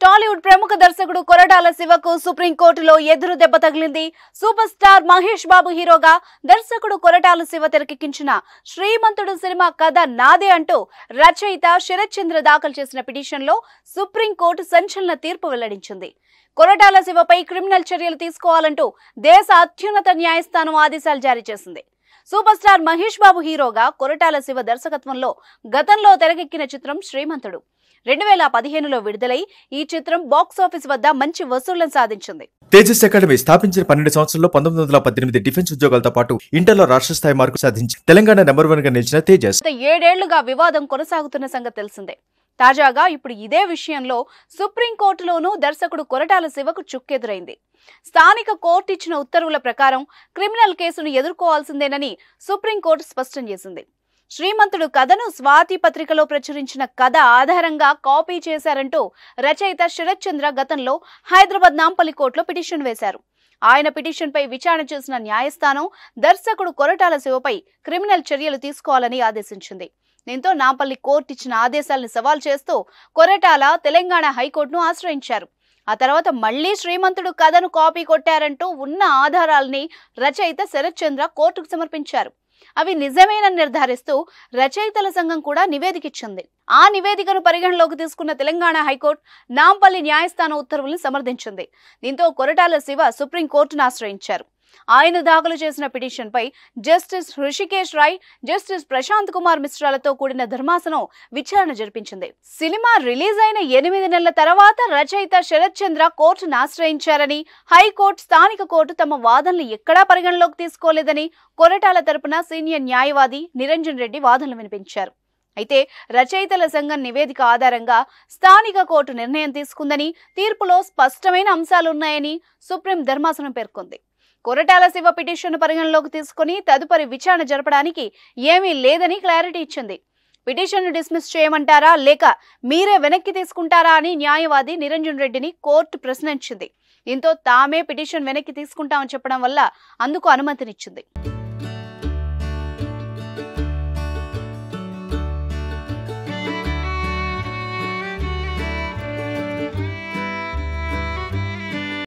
టాలీవుడ్ ప్రముఖ దర్శకుడు కొరటాల శివకు సుప్రీంకోర్టులో ఎదురు దెబ్బ తగిలింది. సూపర్ స్టార్ మహేష్ బాబు హీరోగా దర్శకుడు కొరటాల శివ తెరకెక్కించిన శ్రీమంతుడు సినిమా కథ నాదే అంటూ రచయిత శరత్ చంద్ర దాఖలు చేసిన పిటిషన్లో సుప్రీంకోర్టు సంచలన తీర్పు వెల్లడించింది. కొరటాల శివపై క్రిమినల్ చర్యలు తీసుకోవాలంటూ దేశ అత్యున్నత న్యాయస్థానం ఆదేశాలు జారీ చేసింది. సూపర్ స్టార్ మహేష్ బాబు హీరోగా కొరటాల శివ దర్శకత్వంలో గతంలో తెరకెక్కిన చిత్రం శ్రీమంతుడు 2015లో విడుదలై ఈ చిత్రం బాక్సాఫీస్ వద్ద మంచి వసూళ్లను సాధించింది. తేజస్ అకాడమీ స్థాపించిన 12 సంవత్సరాల్లో 1918 డిఫెన్స్ ఉద్యోగాలతో పాటు ఇంటర్లో రాష్ట్ర స్థాయి మార్కు సాధించి తెలంగాణ నెంబర్ 1 గా నిలిచిన తేజస్ 7 ఏళ్లుగా వివాదం కొనసాగుతున్న సంగతి తెలిసిందే. తాజాగా ఇప్పుడు ఇదే విషయంలో సుప్రీంకోర్టులోనూ దర్శకుడు కొరటాల శివకు చుక్కెదురైంది. స్థానిక కోర్టు ఇచ్చిన ఉత్తర్వుల ప్రకారం క్రిమినల్ కేసును ఎదుర్కోవాల్సిందేనని సుప్రీంకోర్టు స్పష్టం చేసింది. శ్రీమంతుడు కథను స్వాతి పత్రికలో ప్రచురించిన కథ ఆధారంగా కాపీ చేశారంటూ రచయిత శరత్ చంద్ర గతంలో హైదరాబాద్ నాంపల్లి కోర్టులో పిటిషన్ వేశారు. ఆయన పిటిషన్పై విచారణ చేసిన న్యాయస్థానం దర్శకుడు కొరటాల శివపై క్రిమినల్ చర్యలు తీసుకోవాలని ఆదేశించింది. దీంతో నాంపల్లి కోర్టు ఇచ్చిన ఆదేశాలను సవాల్ చేస్తూ కొరటాల తెలంగాణ హైకోర్టును ఆశ్రయించారు. ఆ తర్వాత మళ్లీ శ్రీమంతుడు కథను కాపీ కొట్టారంటూ ఉన్న ఆధారాలని రచయిత శరత్ చంద్ర కోర్టుకు సమర్పించారు. అవి నిజమేనని నిర్ధారిస్తూ రచయితల సంఘం కూడా నివేదిక ఇచ్చింది. ఆ నివేదికను పరిగణలోకి తీసుకున్న తెలంగాణ హైకోర్టు నాంపల్లి న్యాయస్థానం ఉత్తర్వులను సమర్థించింది. దీంతో కొరటాల శివ సుప్రీంకోర్టును ఆశ్రయించారు. ఆయన దాఖలు చేసిన పిటిషన్పై జస్టిస్ హృషికేశ్ రాయ్, జస్టిస్ ప్రశాంత్ కుమార్ మిశ్రాలతో కూడిన ధర్మాసనం విచారణ జరిపించింది. సినిమా రిలీజ్ అయిన 8 నెలల తర్వాత రచయిత శరత్ చంద్ర కోర్టును ఆశ్రయించారని, హైకోర్టు స్థానిక కోర్టు తమ వాదనలు ఎక్కడా పరిగణలోకి తీసుకోలేదని కొరటాల తరపున సీనియర్ న్యాయవాది నిరంజన్ రెడ్డి వాదనలు వినిపించారు. అయితే రచయితల సంఘం నివేదిక ఆధారంగా స్థానిక కోర్టు నిర్ణయం తీసుకుందని, తీర్పులో స్పష్టమైన అంశాలున్నాయని సుప్రీం ధర్మాసనం పేర్కొంది. కొరటాల శివ పిటిషన్ పరిగణలోకి తీసుకుని తదుపరి విచారణ జరపడానికి ఏమీ లేదని క్లారిటీ ఇచ్చింది. పిటిషన్ను డిస్మిస్ చేయమంటారా లేక మీరే వెనక్కి తీసుకుంటారా అని న్యాయవాది నిరంజన్ రెడ్డిని కోర్టు ప్రశ్నించింది. దీంతో తామే పిటిషన్ వెనక్కి తీసుకుంటామని చెప్పడం వల్ల అందుకు అనుమతినిచ్చింది.